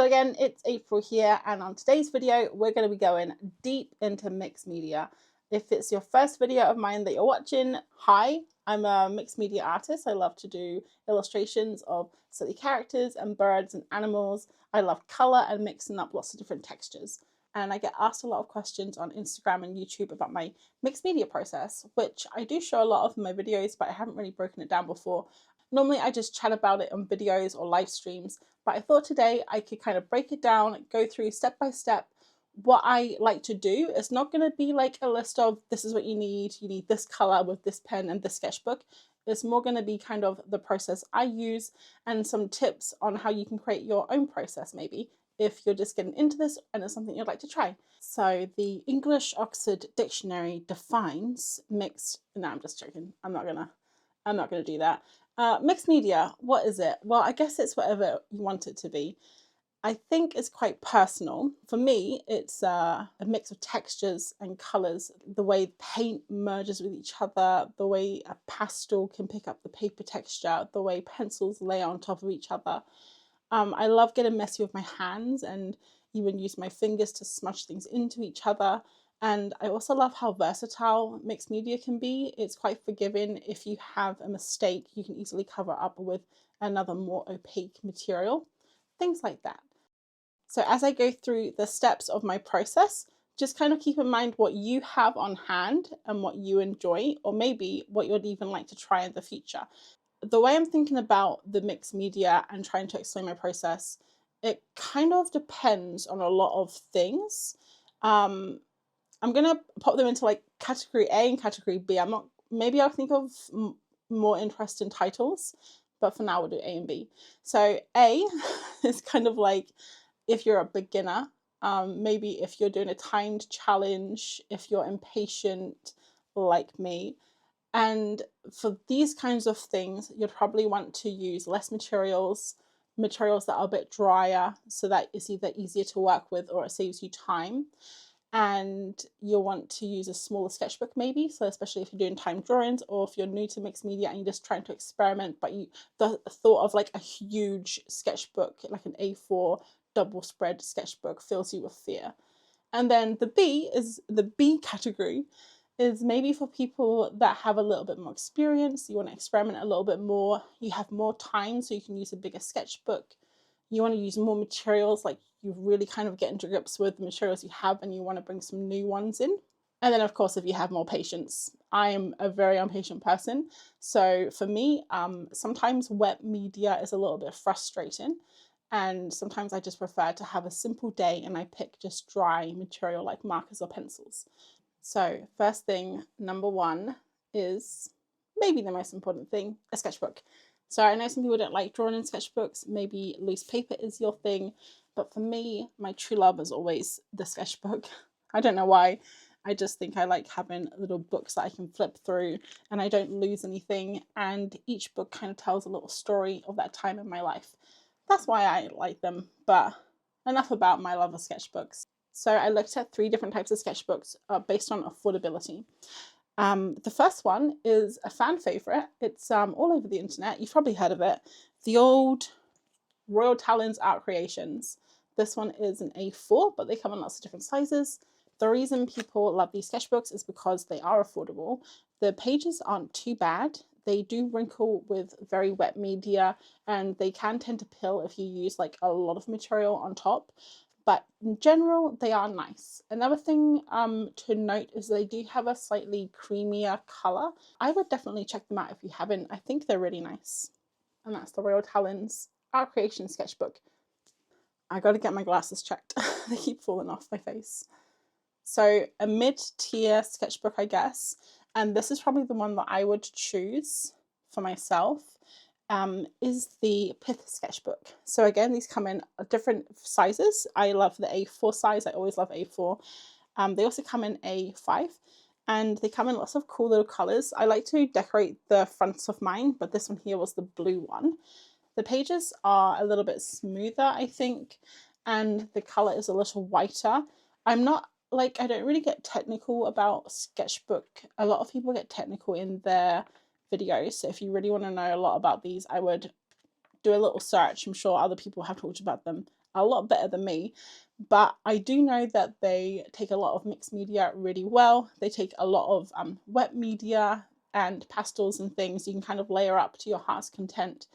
again, it's April here, and on today's video, we're going to be going deep into mixed media. If it's your first video of mine that you're watching, hi, I'm a mixed media artist. I love to do illustrations of silly characters and birds and animals. I love color and mixing up lots of different textures. And I get asked a lot of questions on Instagram and YouTube about my mixed media process, which I do show a lot of in my videos, but I haven't really broken it down before. Normally I just chat about it on videos or live streams, but I thought today I could kind of break it down, go through step by step what I like to do. It's not going to be like a list of this is what you need this color with this pen and this sketchbook. It's more going to be kind of the process I use and some tips on how you can create your own process, maybe if you're just getting into this and it's something you'd like to try. So the English Oxford Dictionary defines mixed, no, I'm just joking. I'm not gonna do that. Mixed media, what is it? Well, I guess it's whatever you want it to be. I think it's quite personal. For me, it's a mix of textures and colours, the way paint merges with each other, the way a pastel can pick up the paper texture, the way pencils lay on top of each other. I love getting messy with my hands and even use my fingers to smush things into each other. And I also love how versatile mixed media can be. It's quite forgiving. If you have a mistake, you can easily cover up with another more opaque material, things like that. So as I go through the steps of my process, just kind of keep in mind what you have on hand and what you enjoy, or maybe what you'd even like to try in the future. The way I'm thinking about the mixed media and trying to explain my process, it kind of depends on a lot of things. I'm gonna pop them into like category A and category B. Maybe I'll think of more interesting titles, but for now we'll do A and B. So A is kind of like if you're a beginner, maybe if you're doing a timed challenge, if you're impatient like me. And for these kinds of things, you'd probably want to use less materials that are a bit drier, so that it's either easier to work with or it saves you time. And you'll want to use a smaller sketchbook maybe, so especially if you're doing timed drawings or if you're new to mixed media and you're just trying to experiment, but the thought of like a huge sketchbook, like an A4 double spread sketchbook, fills you with fear. And then the B category is maybe for people that have a little bit more experience. You want to experiment a little bit more. You have more time, so you can use a bigger sketchbook. You want to use more materials, like you really kind of get into grips with the materials you have and you want to bring some new ones in. And then of course, if you have more patience, I am a very impatient person. So for me, sometimes wet media is a little bit frustrating. And sometimes I just prefer to have a simple day and I pick just dry material like markers or pencils. So first thing, number one, is maybe the most important thing, a sketchbook. So I know some people don't like drawing in sketchbooks, maybe loose paper is your thing, but for me, my true love is always the sketchbook. I don't know why, I just think I like having little books that I can flip through and I don't lose anything, and each book kind of tells a little story of that time in my life. That's why I like them, but enough about my love of sketchbooks. So I looked at 3 different types of sketchbooks based on affordability. The first one is a fan favorite. It's all over the internet. You've probably heard of it. The old Royal Talens Art Creations. This one is an A4, but they come in lots of different sizes. The reason people love these sketchbooks is because they are affordable. The pages aren't too bad. They do wrinkle with very wet media and they can tend to pill if you use like a lot of material on top. But in general, they are nice. Another thing to note is they do have a slightly creamier color. I would definitely check them out if you haven't. I think they're really nice. And that's the Royal Talens Art Creation Sketchbook. I got to get my glasses checked. They keep falling off my face. So a mid-tier sketchbook, I guess. And this is probably the one that I would choose for myself. Is the Pith sketchbook. So again, these come in different sizes. I love the A4 size. I always love A4. They also come in A5 and they come in lots of cool little colors. I like to decorate the fronts of mine, but this one here was the blue one. The pages are a little bit smoother, I think, and the color is a little whiter. I don't really get technical about sketchbook. A lot of people get technical in their videos, so if you really want to know a lot about these, I would do a little search. I'm sure other people have talked about them a lot better than me. But I do know that they take a lot of mixed media really well. They take a lot of wet media and pastels and things. You can kind of layer up to your heart's content.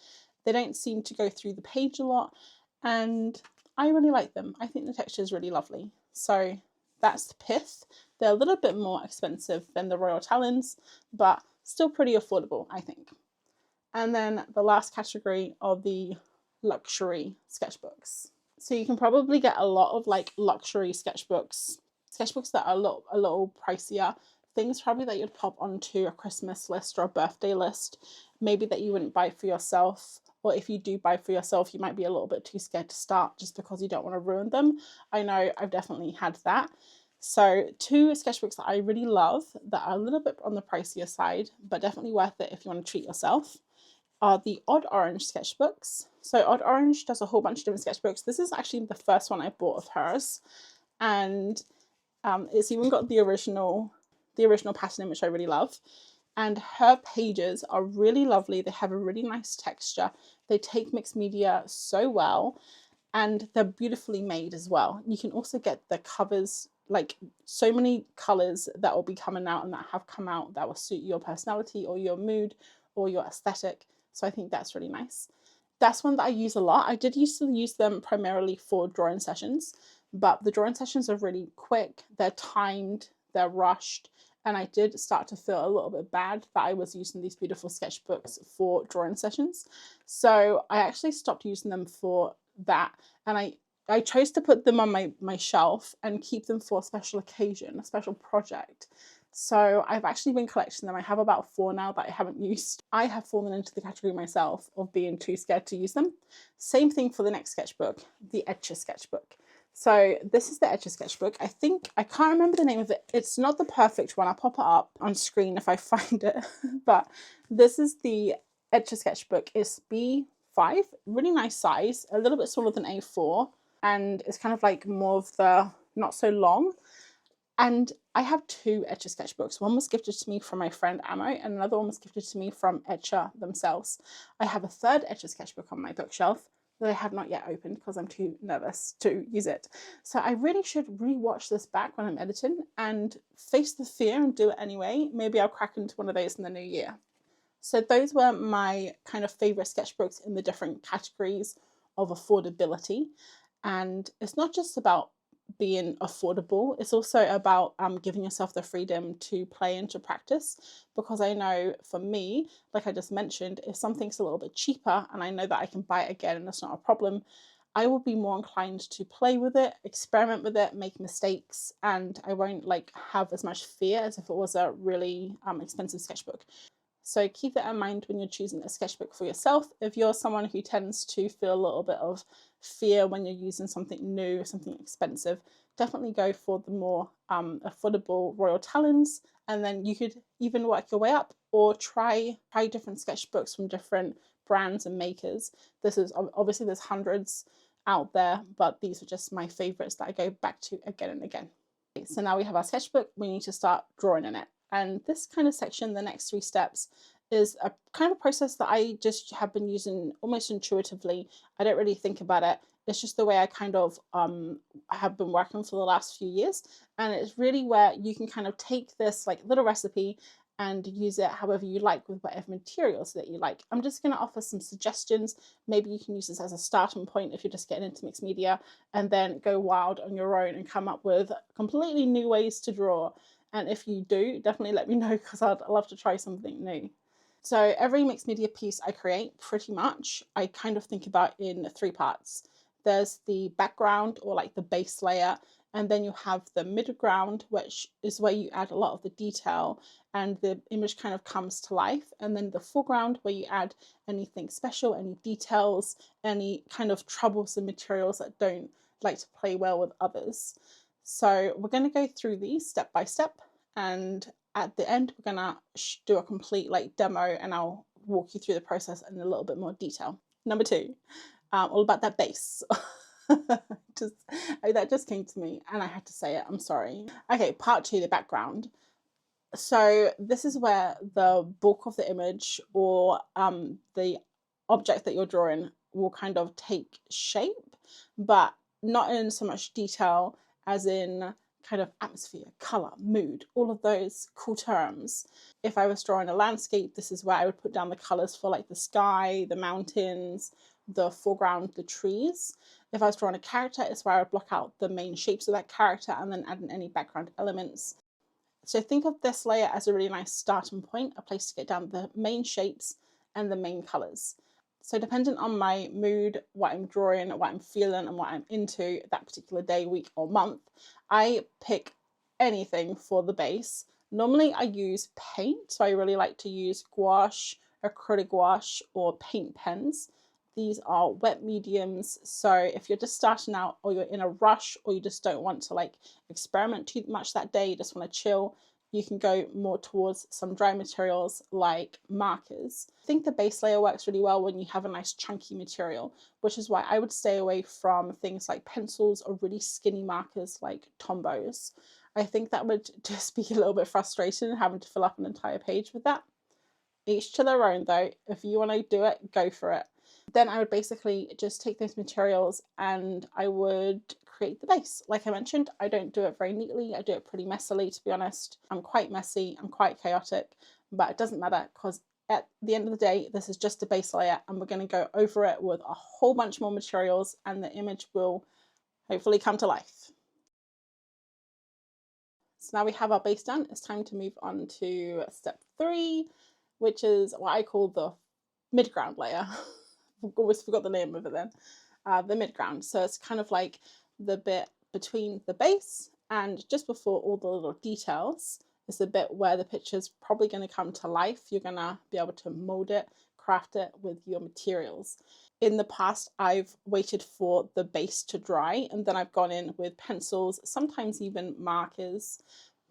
They don't seem to go through the page a lot, and I really like them. I think the texture is really lovely. So that's the Pith. They're a little bit more expensive than the Royal Talons, but still pretty affordable, I think. And then the last category are the luxury sketchbooks. So you can probably get a lot of like luxury sketchbooks that are a little pricier, things probably that you'd pop onto a Christmas list or a birthday list, maybe that you wouldn't buy for yourself, or if you do buy for yourself, you might be a little bit too scared to start just because you don't want to ruin them. I know I've definitely had that. So 2 sketchbooks that I really love that are a little bit on the pricier side, but definitely worth it if you want to treat yourself, are the Odd Orange sketchbooks. So Odd Orange does a whole bunch of different sketchbooks. This is actually the first one I bought of hers, and it's even got the original pattern, which I really love. And her pages are really lovely. They have a really nice texture. They take mixed media so well, and they're beautifully made as well. You can also get the covers, like so many colors that will be coming out and that have come out that will suit your personality or your mood or your aesthetic. So I think that's really nice. That's one that I use a lot. I did used to use them primarily for drawing sessions, but the drawing sessions are really quick, they're timed, they're rushed, and I did start to feel a little bit bad that I was using these beautiful sketchbooks for drawing sessions. So I actually stopped using them for that, and I chose to put them on my shelf and keep them for a special occasion, a special project. So I've actually been collecting them. I have about 4 now that I haven't used. I have fallen into the category myself of being too scared to use them. Same thing for the next sketchbook, the Etcher sketchbook. So this is the Etcher sketchbook. I can't remember the name of it. It's not the perfect one. I'll pop it up on screen if I find it. But this is the Etcher sketchbook. It's B5, really nice size, a little bit smaller than A4. And it's kind of like more of the not so long. And I have 2 Etcher sketchbooks. One was gifted to me from my friend Amo, and another one was gifted to me from Etcher themselves. I have a 3rd Etcher sketchbook on my bookshelf that I have not yet opened because I'm too nervous to use it. So I really should rewatch this back when I'm editing and face the fear and do it anyway. Maybe I'll crack into one of those in the new year. So those were my kind of favorite sketchbooks in the different categories of affordability. And it's not just about being affordable, it's also about giving yourself the freedom to play and to practice, because I know for me, like I just mentioned, if something's a little bit cheaper and I know that I can buy it again and it's not a problem, I will be more inclined to play with it, experiment with it, make mistakes, and I won't like have as much fear as if it was a really expensive sketchbook. So keep that in mind when you're choosing a sketchbook for yourself. If you're someone who tends to feel a little bit of fear when you're using something new, something expensive, definitely go for the more affordable Royal Talons, and then you could even work your way up or try different sketchbooks from different brands and makers. This is obviously there's hundreds out there, but these are just my favorites that I go back to again and again. So now we have our sketchbook, we need to start drawing in it. And this kind of section, the next 3 steps, is a kind of process that I just have been using almost intuitively. I don't really think about it. It's just the way I kind of have been working for the last few years. And it's really where you can kind of take this like little recipe and use it however you like with whatever materials that you like. I'm just going to offer some suggestions. Maybe you can use this as a starting point if you're just getting into mixed media, and then go wild on your own and come up with completely new ways to draw. And if you do, definitely let me know, because I'd love to try something new. So every mixed media piece I create, pretty much, I kind of think about in 3 parts. There's the background, or like the base layer, and then you have the midground, which is where you add a lot of the detail and the image kind of comes to life. And then the foreground, where you add anything special, any details, any kind of troublesome materials that don't like to play well with others. So we're going to go through these step by step, and at the end we're going to do a complete like demo, and I'll walk you through the process in a little bit more detail. Number 2, all about that base. That just came to me and I had to say it, I'm sorry. Okay, part 2, the background. So this is where the bulk of the image, or the object that you're drawing, will kind of take shape, but not in so much detail as in kind of atmosphere, color, mood, all of those cool terms. If I was drawing a landscape, this is where I would put down the colors for like the sky, the mountains, the foreground, the trees. If I was drawing a character, it's where I would block out the main shapes of that character and then add in any background elements. So think of this layer as a really nice starting point, a place to get down the main shapes and the main colors. So depending on my mood, what I'm drawing, what I'm feeling, and what I'm into that particular day, week, or month, I pick anything for the base. Normally I use paint, so I really like to use gouache, acrylic gouache, or paint pens. These are wet mediums, so if you're just starting out or you're in a rush or you just don't want to like experiment too much that day, you just want to chill, you can go more towards some dry materials like markers. I think the base layer works really well when you have a nice chunky material, which is why I would stay away from things like pencils or really skinny markers like Tombos. I think that would just be a little bit frustrating having to fill up an entire page with that. Each to their own though. If you want to do it, go for it. Then I would basically just take those materials and I would create the base. Like I mentioned, I don't do it very neatly. I do it pretty messily, to be honest. I'm quite messy, I'm quite chaotic, but it doesn't matter because at the end of the day, this is just a base layer and we're going to go over it with a whole bunch more materials and the image will hopefully come to life. So now we have our base done, it's time to move on to step 3, which is what I call the midground layer. I've always forgot the name of it then. The midground. So it's kind of like the bit between the base and just before all the little details is the bit where the picture's probably going to come to life. You're going to be able to mold it, craft it with your materials. In the past, I've waited for the base to dry and then I've gone in with pencils, sometimes even markers.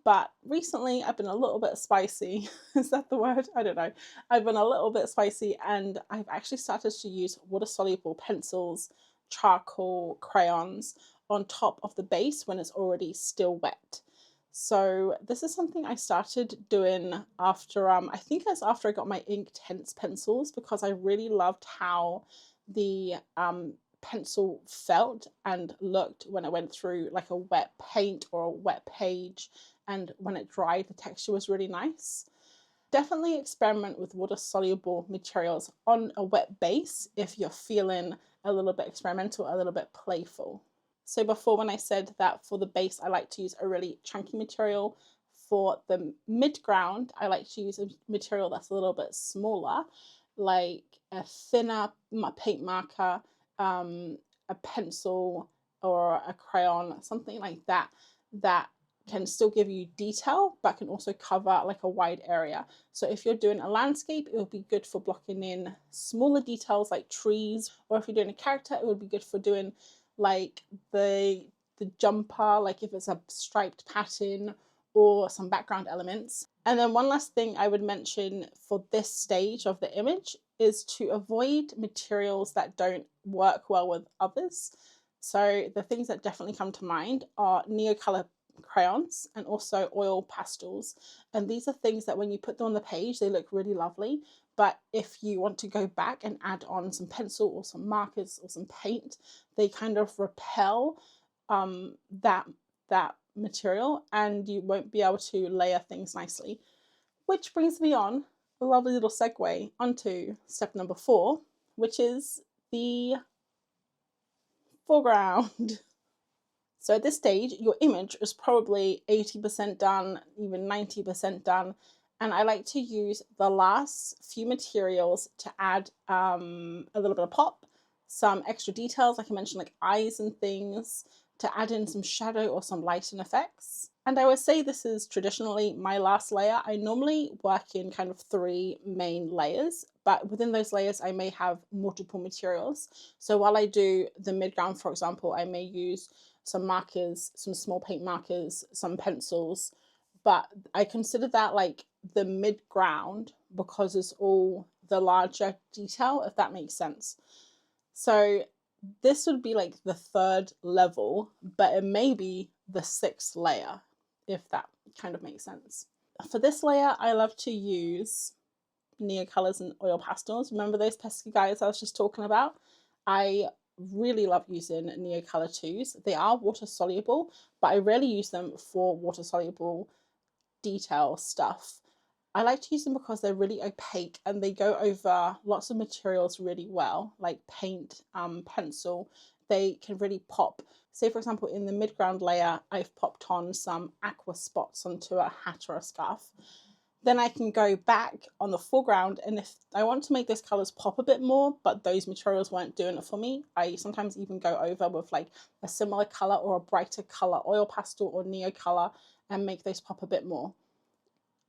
But recently I've been a little bit spicy. Is that the word? I don't know. I've been a little bit spicy and I've actually started to use water-soluble pencils, charcoal, crayons on top of the base when it's already still wet. So this is something I started doing after, I think it's after I got my Inktense pencils because I really loved how the pencil felt and looked when it went through like a wet paint or a wet page, and when it dried the texture was really nice. Definitely experiment with water soluble materials on a wet base if you're feeling a little bit experimental, a little bit playful. So before, when I said that for the base I like to use a really chunky material, for the midground I like to use a material that's a little bit smaller, like a thinner paint marker, a pencil or a crayon, something like that, that can still give you detail but can also cover like a wide area. So if you're doing a landscape, it would be good for blocking in smaller details like trees, or if you're doing a character, it would be good for doing like the jumper, like if it's a striped pattern or some background elements. And then one last thing I would mention for this stage of the image is to avoid materials that don't work well with others. So the things that definitely come to mind are Neocolor crayons and also oil pastels. And these are things that when you put them on the page, they look really lovely. But if you want to go back and add on some pencil or some markers or some paint, they kind of repel that material and you won't be able to layer things nicely. Which brings me on a lovely little segue onto step number 4, which is the foreground. So at this stage, your image is probably 80% done, even 90% done. And I like to use the last few materials to add a little bit of pop, some extra details, like I mentioned, like eyes and things, to add in some shadow or some lighting effects. And I would say this is traditionally my last layer. I normally work in kind of 3 main layers, but within those layers, I may have multiple materials. So while I do the midground, for example, I may use some markers, some small paint markers, some pencils, but I consider that like the midground because it's all the larger detail, if that makes sense. So this would be like the 3rd level, but it may be the 6th layer, if that kind of makes sense. For this layer, I love to use Neocolors and oil pastels. Remember those pesky guys I was just talking about? I really love using Neocolor 2s. They are water soluble, but I rarely use them for water soluble detail stuff. I like to use them because they're really opaque and they go over lots of materials really well, like paint, pencil. They can really pop. Say, for example, in the midground layer, I've popped on some aqua spots onto a hat or a scarf. Then I can go back on the foreground, and if I want to make those colors pop a bit more, but those materials weren't doing it for me, I sometimes even go over with like a similar color or a brighter color, oil pastel or neo color, and make those pop a bit more.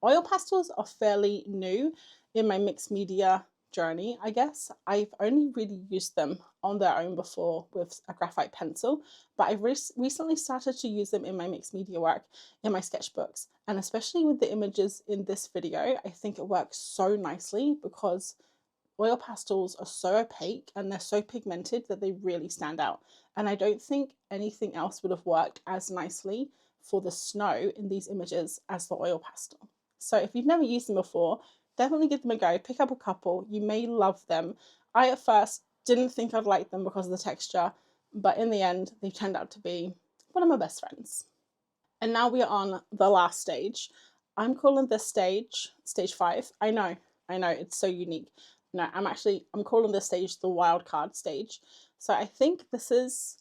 Oil pastels are fairly new in my mixed media journey, I guess. I've only really used them on their own before with a graphite pencil, but I've recently started to use them in my mixed media work in my sketchbooks. And especially with the images in this video, I think it works so nicely because oil pastels are so opaque and they're so pigmented that they really stand out. And I don't think anything else would have worked as nicely for the snow in these images as the oil pastel. So if you've never used them before, definitely give them a go. Pick up a couple. You may love them. I at first didn't think I'd like them because of the texture, but in the end, they turned out to be one of my best friends. And now we are on the last stage. I'm calling this stage 5. I know, it's so unique. No, I'm calling this stage the wild card stage. So I think this is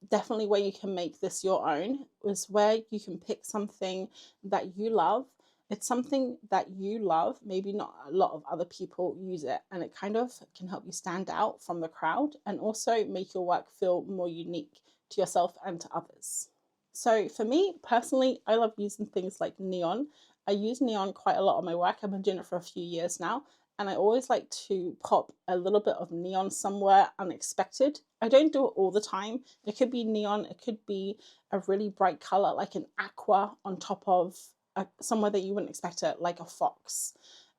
definitely where you can make this your own, is where you can pick something that you love. It's something that you love, maybe not a lot of other people use it, and it kind of can help you stand out from the crowd and also make your work feel more unique to yourself and to others. So for me personally, I love using things like neon. I use neon quite a lot on my work. I've been doing it for a few years now, and I always like to pop a little bit of neon somewhere unexpected. I don't do it all the time. It could be neon, it could be a really bright color like an aqua on top of somewhere that you wouldn't expect it, like a fox.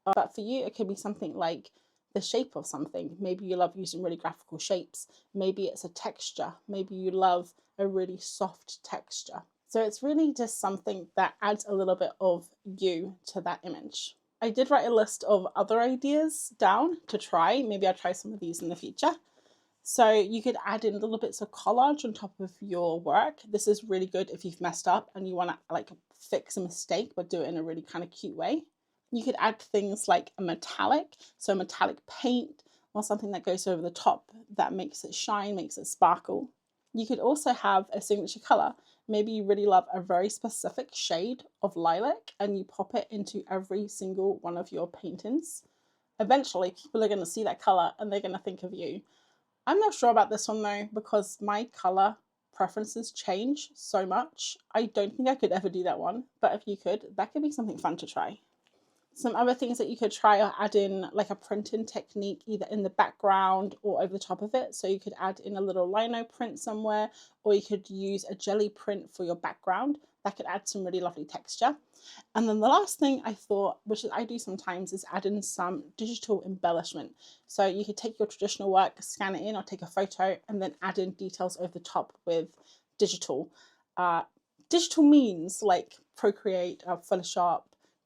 But for you, it could be something like the shape of something. Maybe you love using really graphical shapes. Maybe it's a texture. Maybe you love a really soft texture. So it's really just something that adds a little bit of you to that image. I did write a list of other ideas down to try. Maybe I'll try some of these in the future. So you could add in little bits of collage on top of your work. This is really good if you've messed up and you want to like fix a mistake, but do it in a really kind of cute way. You could add things like a metallic, so metallic paint or something that goes over the top that makes it shine, makes it sparkle. You could also have a signature color. Maybe you really love a very specific shade of lilac and you pop it into every single one of your paintings. Eventually, people are going to see that color and they're going to think of you. I'm not sure about this one though, because my color preferences change so much. I don't think I could ever do that one, but if you could, that could be something fun to try. Some other things that you could try are add in like a printing technique either in the background or over the top of it. So you could add in a little lino print somewhere, or you could use a jelly print for your background. That could add some really lovely texture. And then the last thing I thought, which I do sometimes, is add in some digital embellishment. So you could take your traditional work, scan it in or take a photo, and then add in details over the top with digital. Digital means like Procreate, Photoshop,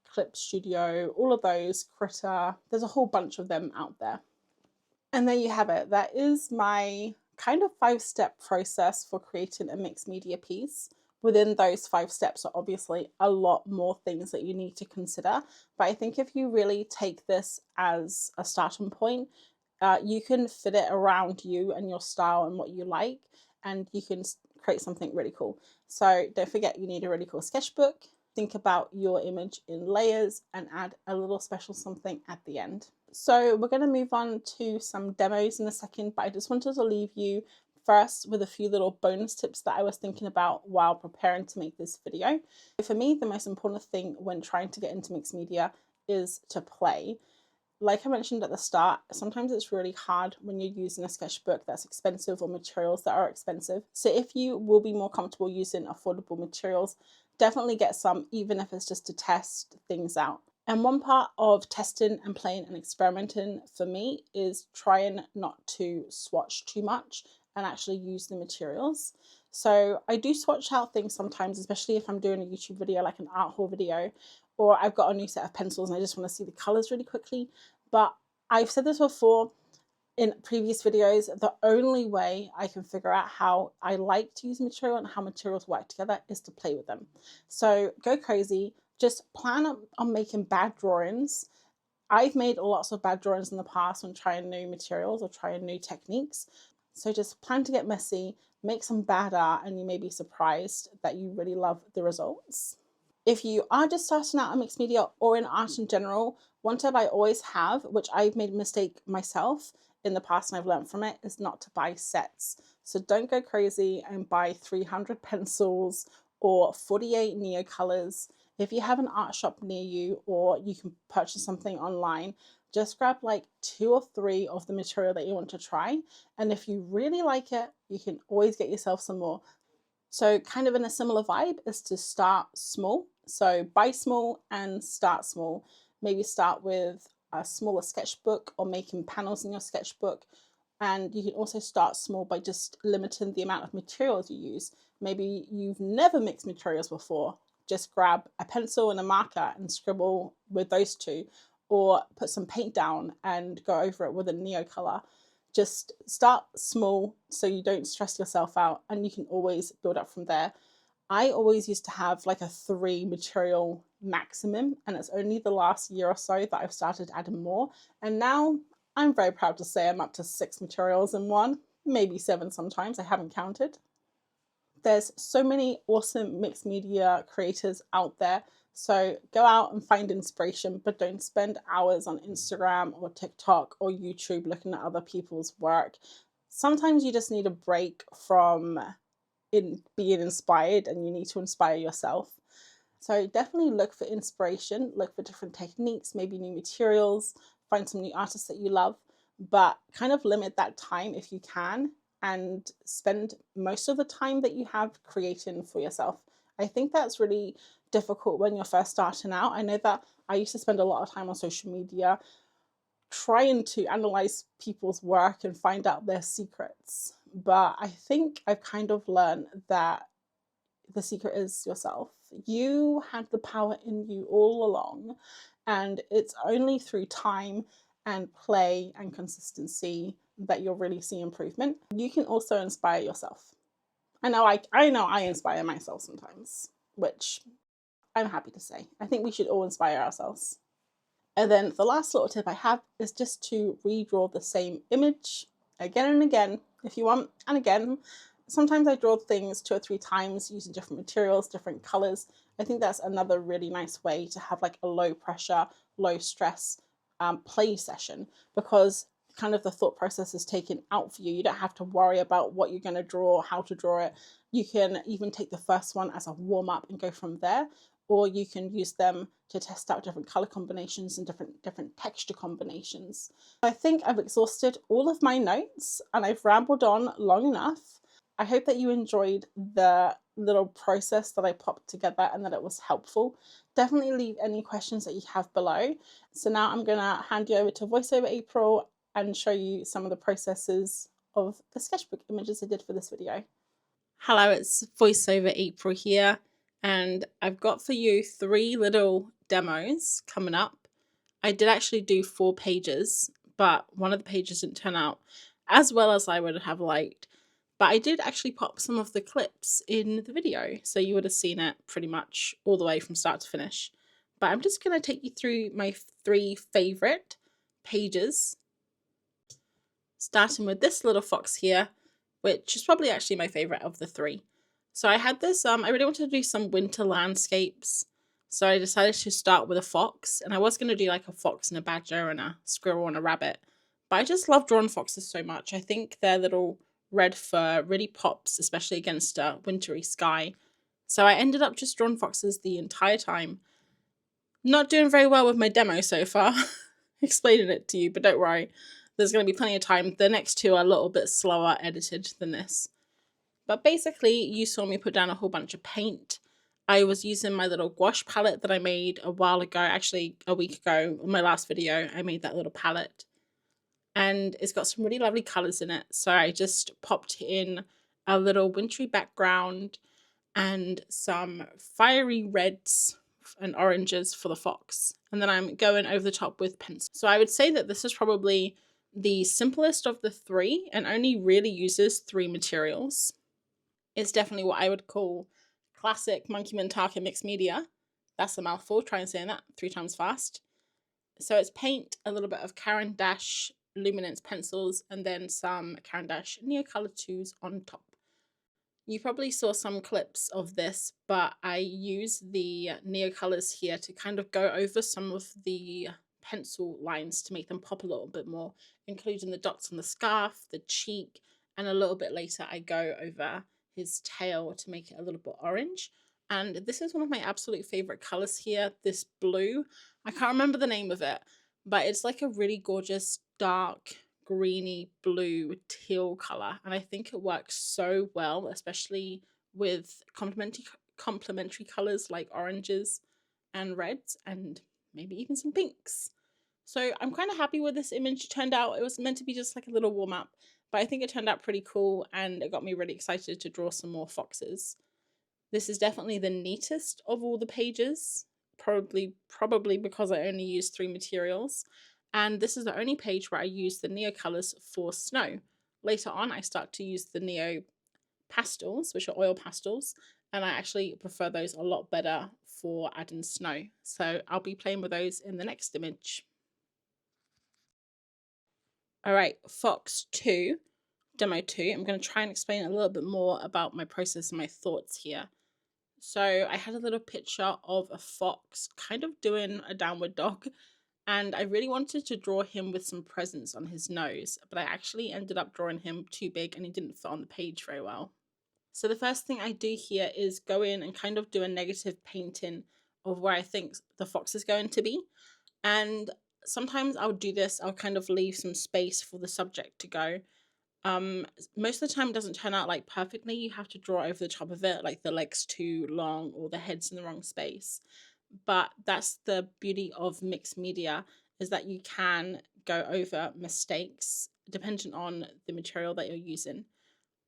Clip Studio, all of those, Critter. There's a whole bunch of them out there. And there you have it. That is my kind of 5-step process for creating a mixed media piece. Within those 5 steps are obviously a lot more things that you need to consider. But I think if you really take this as a starting point, you can fit it around you and your style and what you like, and you can create something really cool. So don't forget, you need a really cool sketchbook. Think about your image in layers and add a little special something at the end. So we're going to move on to some demos in a second, but I just wanted to leave you first with a few little bonus tips that I was thinking about while preparing to make this video. For me, the most important thing when trying to get into mixed media is to play. Like I mentioned at the start, sometimes it's really hard when you're using a sketchbook that's expensive or materials that are expensive. So if you will be more comfortable using affordable materials, definitely get some, even if it's just to test things out. And one part of testing and playing and experimenting for me is trying not to swatch too much and actually use the materials. So I do swatch out things sometimes, especially if I'm doing a YouTube video, like an art haul video, or I've got a new set of pencils and I just want to see the colors really quickly. But I've said this before, in previous videos, the only way I can figure out how I like to use material and how materials work together is to play with them. So go crazy, just plan on making bad drawings. I've made lots of bad drawings in the past when trying new materials or trying new techniques. So just plan to get messy, make some bad art, and you may be surprised that you really love the results. If you are just starting out in mixed media or in art in general, one tip I always have, which I've made a mistake myself in the past and I've learned from it, is not to buy sets. So don't go crazy and buy 300 pencils or 48 neo colors. If you have an art shop near you or you can purchase something online, just grab like 2 or 3 of the material that you want to try. And if you really like it, you can always get yourself some more. So kind of in a similar vibe is to start small. So buy small and start small. Maybe start with a smaller sketchbook or making panels in your sketchbook. And you can also start small by just limiting the amount of materials you use. Maybe you've never mixed materials before. Just grab a pencil and a marker and scribble with those two, or put some paint down and go over it with a neo color. Just start small so you don't stress yourself out, and you can always build up from there. I always used to have like a 3 material maximum, and it's only the last year or so that I've started adding more. And now I'm very proud to say I'm up to 6 materials in one, maybe 7 sometimes, I haven't counted. There's so many awesome mixed media creators out there. So go out and find inspiration, but don't spend hours on Instagram or TikTok or YouTube looking at other people's work. Sometimes you just need a break from being inspired, and you need to inspire yourself. So definitely look for inspiration, look for different techniques, maybe new materials, find some new artists that you love, but kind of limit that time if you can, and spend most of the time that you have creating for yourself. I think that's really difficult when you're first starting out. I know that I used to spend a lot of time on social media trying to analyze people's work and find out their secrets. But I think I've kind of learned that the secret is yourself. You had the power in you all along, and it's only through time and play and consistency that you'll really see improvement. You can also inspire yourself. I know I inspire myself sometimes, which I'm happy to say. I think we should all inspire ourselves. And then the last little tip I have is just to redraw the same image again and again if you want. And again, sometimes I draw things 2 or 3 times using different materials, different colors. I think that's another really nice way to have like a low pressure, low stress play session, because kind of the thought process is taken out for you. You don't have to worry about what you're going to draw, how to draw it. You can even take the first one as a warm up and go from there, or you can use them to test out different color combinations and different texture combinations. I think I've exhausted all of my notes and I've rambled on long enough. I hope that you enjoyed the little process that I popped together and that it was helpful. Definitely leave any questions that you have below. So now I'm going to hand you over to VoiceOver April and show you some of the processes of the sketchbook images I did for this video. Hello, it's VoiceOver April here, and I've got for you 3 little demos coming up. I did actually do 4 pages, but one of the pages didn't turn out as well as I would have liked. But I did actually pop some of the clips in the video, so you would have seen it pretty much all the way from start to finish. But I'm just going to take you through my 3 favorite pages, starting with this little fox here, which is probably actually my favorite of the 3. So I had this, I really wanted to do some winter landscapes. So I decided to start with a fox, and I was going to do like a fox and a badger and a squirrel and a rabbit. But I just love drawing foxes so much. I think their little red fur really pops, especially against a wintry sky. So I ended up just drawing foxes the entire time. Not doing very well with my demo so far, explaining it to you, but don't worry. There's going to be plenty of time. The next 2 are a little bit slower edited than this. But basically, you saw me put down a whole bunch of paint. I was using my little gouache palette that I made a while ago, actually a week ago. In my last video, I made that little palette. And it's got some really lovely colours in it. So I just popped in a little wintry background and some fiery reds and oranges for the fox. And then I'm going over the top with pencil. So I would say that this is probably the simplest of the three and only really uses three materials. It's definitely what I would call classic monkeymintaka mixed media. That's a mouthful, try and say that 3 times fast. So it's paint, a little bit of Caran d'Ache luminance pencils, and then some Caran d'Ache Neocolor 2s on top. You probably saw some clips of this, but I use the Neocolors here to kind of go over some of the pencil lines to make them pop a little bit more, including the dots on the scarf, the cheek, and a little bit later I go over his tail to make it a little bit orange. And this is one of my absolute favorite colors here, this blue. I can't remember the name of it, but it's like a really gorgeous dark greeny blue teal color, and I think it works so well, especially with complementary colors like oranges and reds and maybe even some pinks. So I'm kind of happy with this image turned out. It was meant to be just like a little warm up, but I think it turned out pretty cool and it got me really excited to draw some more foxes. This is definitely the neatest of all the pages, probably because I only used 3 materials. And this is the only page where I use the Neo colors for snow. Later on, I start to use the Neo pastels, which are oil pastels, and I actually prefer those a lot better for adding snow. So I'll be playing with those in the next image. All right, Fox 2, Demo 2. I'm going to try and explain a little bit more about my process and my thoughts here. So I had a little picture of a fox kind of doing a downward dog, and I really wanted to draw him with some presence on his nose, but I actually ended up drawing him too big and he didn't fit on the page very well. So the first thing I do here is go in and kind of do a negative painting of where I think the fox is going to be. And sometimes I'll do this, I'll kind of leave some space for the subject to go. Most of the time it doesn't turn out like perfectly. You have to draw over the top of it, like the legs too long or the head's in the wrong space. But that's the beauty of mixed media, is that you can go over mistakes depending on the material that you're using.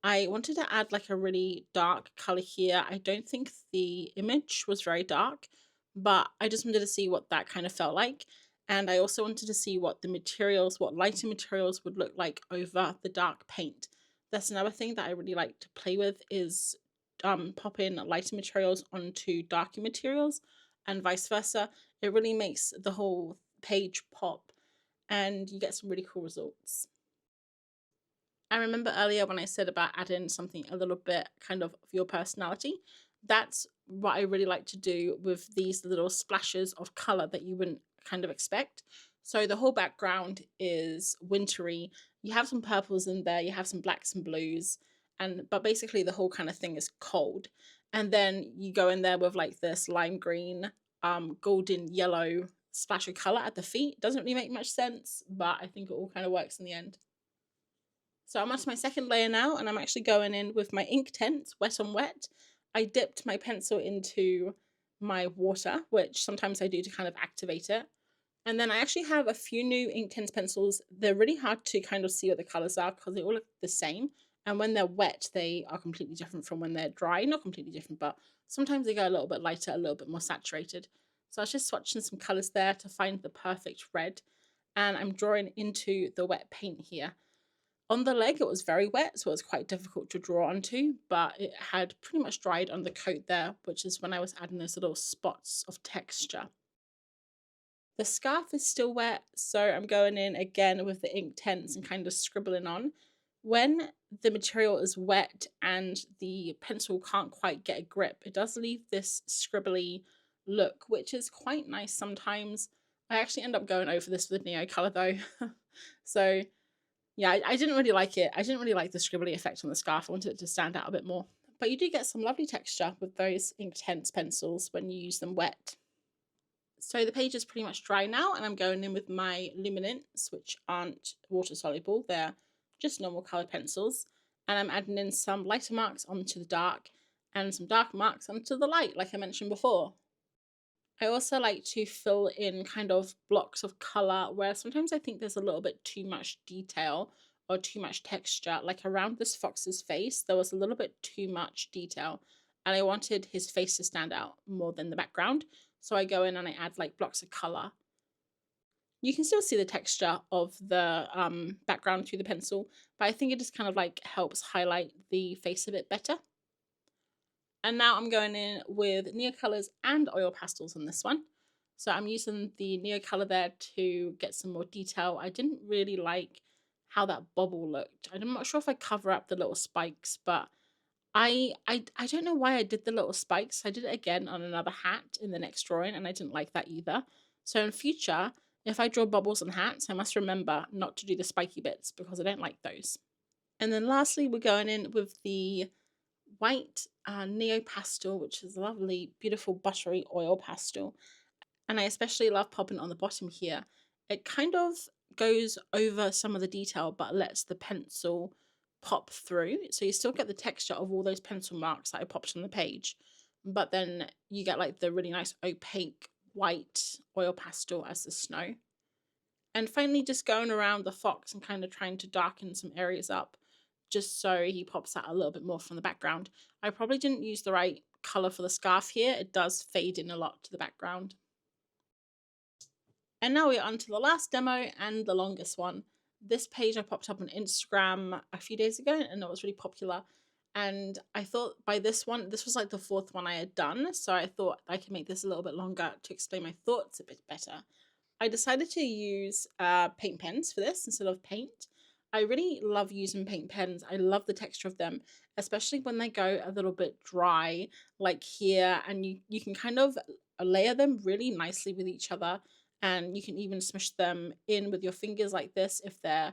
I wanted to add like a really dark color here. I don't think the image was very dark, but I just wanted to see what that kind of felt like. And I also wanted to see what the materials, what lighter materials would look like over the dark paint. That's another thing that I really like to play with, is popping lighter materials onto darker materials and vice versa. It really makes the whole page pop and you get some really cool results. I remember earlier when I said about adding something a little bit kind of your personality. That's what I really like to do with these little splashes of color that you wouldn't kind of expect. So the whole background is wintry. You have some purples in there, you have some blacks and blues, but basically the whole kind of thing is cold. And then you go in there with like this lime green, golden yellow splash of color at the feet. Doesn't really make much sense, but I think it all kind of works in the end. So I'm onto my second layer now, and I'm actually going in with my Inktense Wet on Wet. I dipped my pencil into my water, which sometimes I do to kind of activate it. And then I actually have a few new Inktense pencils. They're really hard to kind of see what the colors are because they all look the same. And when they're wet, they are completely different from when they're dry. Not completely different, but sometimes they go a little bit lighter, a little bit more saturated. So I was just swatching some colors there to find the perfect red. And I'm drawing into the wet paint here. On the leg, it was very wet, so it was quite difficult to draw onto, but it had pretty much dried on the coat there, which is when I was adding those little spots of texture. The scarf is still wet, so I'm going in again with the Inktense and kind of scribbling on. When the material is wet and the pencil can't quite get a grip, it does leave this scribbly look, which is quite nice sometimes. I actually end up going over this with Neo color though. So yeah, I didn't really like it. I didn't really like the scribbly effect on the scarf. I wanted it to stand out a bit more. But you do get some lovely texture with those Inktense pencils when you use them wet. So the page is pretty much dry now, and I'm going in with my luminants, which aren't water soluble. They're just normal colored pencils. And I'm adding in some lighter marks onto the dark and some dark marks onto the light, like I mentioned before. I also like to fill in kind of blocks of color where sometimes I think there's a little bit too much detail or too much texture. Like around this fox's face, there was a little bit too much detail and I wanted his face to stand out more than the background. So I go in and I add like blocks of color. You can still see the texture of the background through the pencil, but I think it just kind of like helps highlight the face a bit better. And now I'm going in with Neocolors and oil pastels on this one. So I'm using the Neocolor there to get some more detail. I didn't really like how that bobble looked. I'm not sure if I cover up the little spikes, but I don't know why I did the little spikes. I did it again on another hat in the next drawing, and I didn't like that either. So in future, if I draw bubbles on hats, I must remember not to do the spiky bits because I don't like those. And then lastly, we're going in with the white Neo Pastel, which is a lovely, beautiful buttery oil pastel. And I especially love popping on the bottom here. It kind of goes over some of the detail, but lets the pencil pop through. So you still get the texture of all those pencil marks that I popped on the page, but then you get like the really nice opaque white oil pastel as the snow. And finally, just going around the fox and kind of trying to darken some areas up just so he pops out a little bit more from the background. I probably didn't use the right color for the scarf here. It does fade in a lot to the background. And now we're on to the last demo and the longest one. This page I popped up on Instagram a few days ago and it was really popular. And I thought by this one, this was like the fourth one I had done. So I thought I could make this a little bit longer to explain my thoughts a bit better. I decided to use paint pens for this instead of paint. I really love using paint pens. I love the texture of them, especially when they go a little bit dry, like here, and you can kind of layer them really nicely with each other, and you can even smush them in with your fingers like this if they're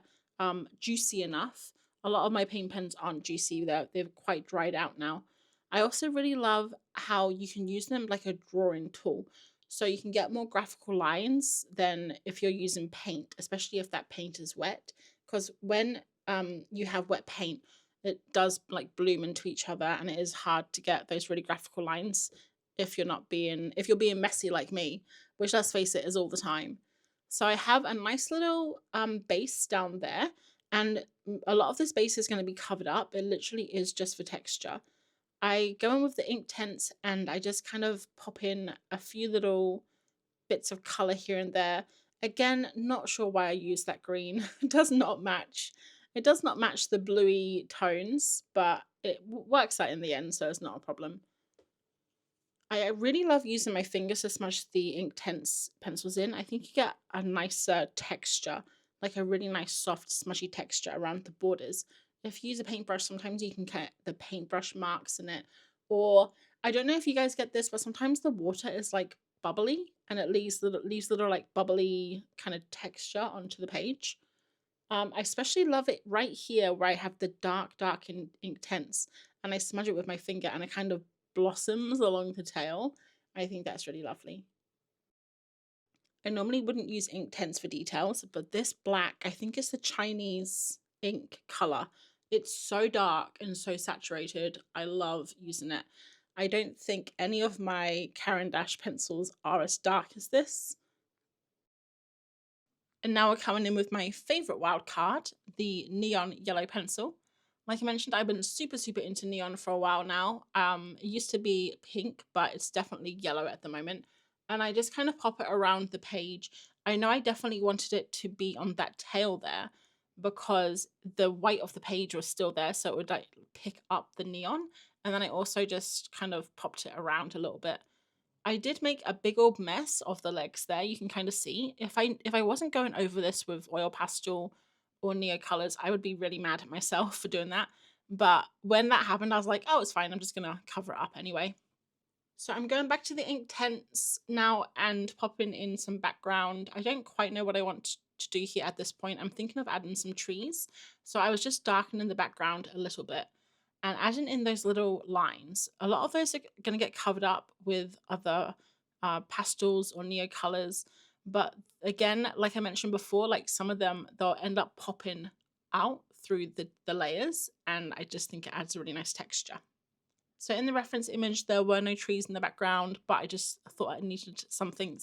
juicy enough. A lot of my paint pens aren't juicy, they're quite dried out now. I also really love how you can use them like a drawing tool. So you can get more graphical lines than if you're using paint, especially if that paint is wet. Because when you have wet paint, it does like bloom into each other, and it is hard to get those really graphical lines if you're being messy like me, which let's face it is all the time. So I have a nice little base down there, and a lot of this base is going to be covered up. It literally is just for texture. I go in with the ink tints and I just kind of pop in a few little bits of color here and there. Again, not sure why I use that green. It does not match. It does not match the bluey tones, but it works out in the end, so it's not a problem. I really love using my fingers to smudge the Inktense pencils in. I think you get a nicer texture, like a really nice soft smudgy texture around the borders. If you use a paintbrush, sometimes you can get the paintbrush marks in it. Or I don't know if you guys get this, but sometimes the water is like bubbly and it leaves little like bubbly kind of texture onto the page. I especially love it right here where I have the dark Inktense and I smudge it with my finger and it kind of blossoms along the tail. I think that's really lovely. I normally wouldn't use Inktense for details, but this black, I think it's the Chinese ink color. It's so dark and so saturated. I love using it. I don't think any of my Caran d'Ache pencils are as dark as this. And now we're coming in with my favorite wild card, the neon yellow pencil. Like I mentioned, I've been super into neon for a while now. It used to be pink, but it's definitely yellow at the moment. And I just kind of pop it around the page. I know I definitely wanted it to be on that tail there because the white of the page was still there, so it would like pick up the neon. And then I also just kind of popped it around a little bit. I did make a big old mess of the legs there. You can kind of see. If I wasn't going over this with oil pastel or neo colors, I would be really mad at myself for doing that. But when that happened, I was like, oh, it's fine. I'm just going to cover it up anyway. So I'm going back to the ink tints now and popping in some background. I don't quite know what I want to do here at this point. I'm thinking of adding some trees. So I was just darkening the background a little bit and adding in those little lines. A lot of those are going to get covered up with other pastels or neo colors. But again, like I mentioned before, like some of them, they'll end up popping out through the layers. And I just think it adds a really nice texture. So in the reference image, there were no trees in the background, but I just thought I needed something.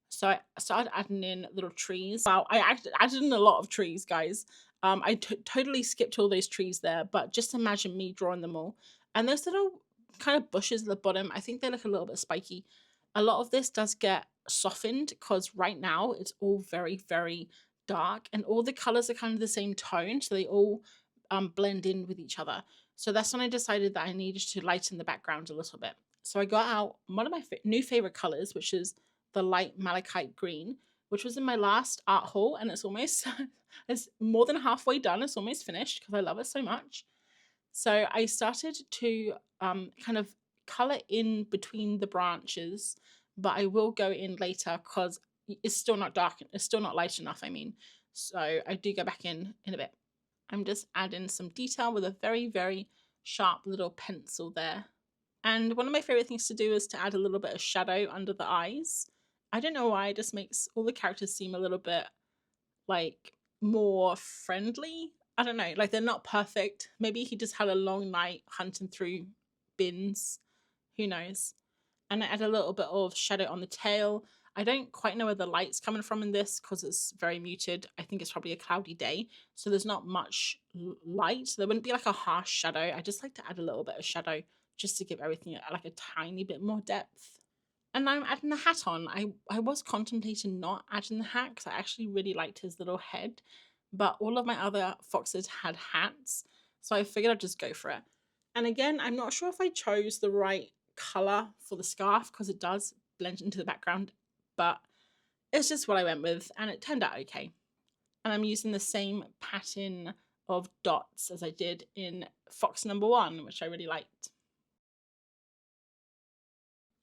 So I started adding in little trees. Wow, I added in a lot of trees, guys. I totally skipped all those trees there, but just imagine me drawing them all. And those little kind of bushes at the bottom, I think they look a little bit spiky. A lot of this does get softened, because right now it's all very, very dark and all the colors are kind of the same tone. So they all blend in with each other. So that's when I decided that I needed to lighten the background a little bit. So I got out one of my new favorite colors, which is the light malachite green, which was in my last art haul, and it's almost it's more than halfway done. It's almost finished because I love it so much. So I started to kind of color in between the branches, but I will go in later because it's still not dark. It's still not light enough, I mean. So I do go back in a bit. I'm just adding some detail with a very, very sharp little pencil there. And one of my favorite things to do is to add a little bit of shadow under the eyes. I don't know why, it just makes all the characters seem a little bit like more friendly. I don't know, like they're not perfect. Maybe he just had a long night hunting through bins. Who knows? And I add a little bit of shadow on the tail. I don't quite know where the light's coming from in this because it's very muted. I think it's probably a cloudy day, so there's not much light. There wouldn't be like a harsh shadow. I just like to add a little bit of shadow just to give everything like a tiny bit more depth. And I'm adding the hat on. I was contemplating not adding the hat because I actually really liked his little head, but all of my other foxes had hats, so I figured I'd just go for it. And again, I'm not sure if I chose the right color for the scarf because it does blend into the background, but it's just what I went with and it turned out okay. And I'm using the same pattern of dots as I did in fox number 1, which I really liked.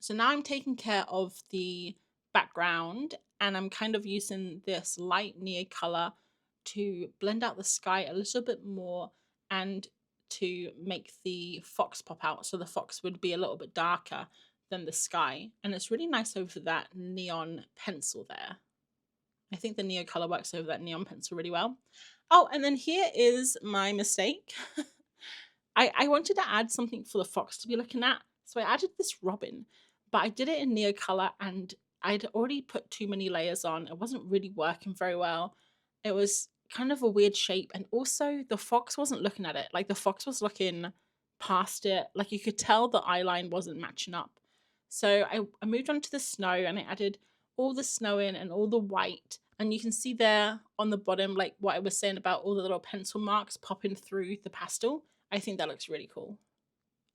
So now I'm taking care of the background and I'm kind of using this light near color to blend out the sky a little bit more and to make the fox pop out. So the fox would be a little bit darker than the sky. And it's really nice over that neon pencil there. I think the neo color works over that neon pencil really well. Oh, and then here is my mistake. I wanted to add something for the fox to be looking at. So I added this robin, but I did it in neo color and I'd already put too many layers on. It wasn't really working very well. It was kind of a weird shape. And also the fox wasn't looking at it. Like the fox was looking past it. Like you could tell the eye line wasn't matching up. So I moved on to the snow and I added all the snow in and all the white. And you can see there on the bottom, like what I was saying about all the little pencil marks popping through the pastel. I think that looks really cool.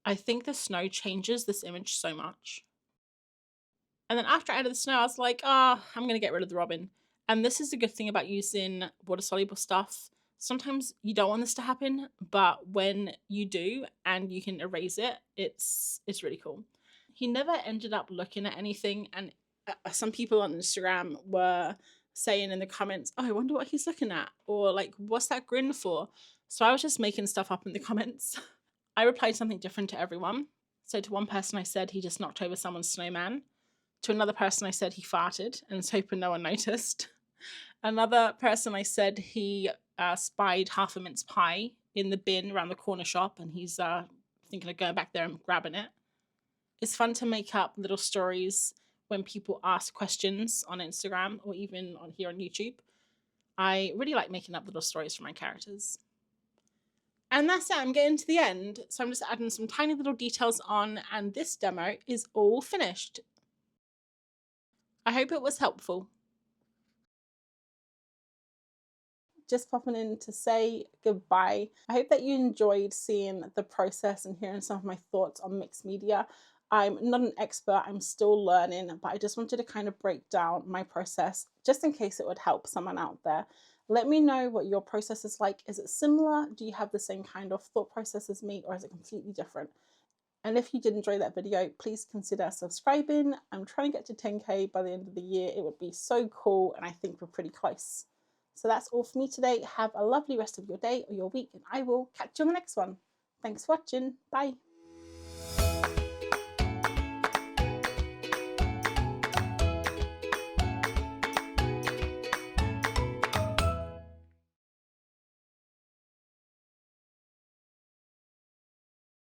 I think the snow changes this image so much. And then after I added the snow, I was like, I'm going to get rid of the robin. And this is the good thing about using water-soluble stuff. Sometimes you don't want this to happen, but when you do and you can erase it, it's really cool. He never ended up looking at anything, and some people on Instagram were saying in the comments, oh, I wonder what he's looking at, or like, what's that grin for? So I was just making stuff up in the comments. I replied something different to everyone. So to one person I said he just knocked over someone's snowman. To another person I said he farted and was hoping no one noticed. Another person I said he spied half a mince pie in the bin around the corner shop and he's thinking of going back there and grabbing it. It's fun to make up little stories when people ask questions on Instagram or even on here on YouTube. I really like making up little stories for my characters. And that's it, I'm getting to the end. So I'm just adding some tiny little details on and this demo is all finished. I hope it was helpful. Just popping in to say goodbye. I hope that you enjoyed seeing the process and hearing some of my thoughts on mixed media. I'm not an expert, I'm still learning, but I just wanted to kind of break down my process just in case it would help someone out there. Let me know what your process is like. Is it similar? Do you have the same kind of thought process as me, or is it completely different? And if you did enjoy that video, please consider subscribing. I'm trying to get to 10K by the end of the year. It would be so cool, and I think we're pretty close. So that's all for me today. Have a lovely rest of your day or your week, and I will catch you on the next one. Thanks for watching. Bye.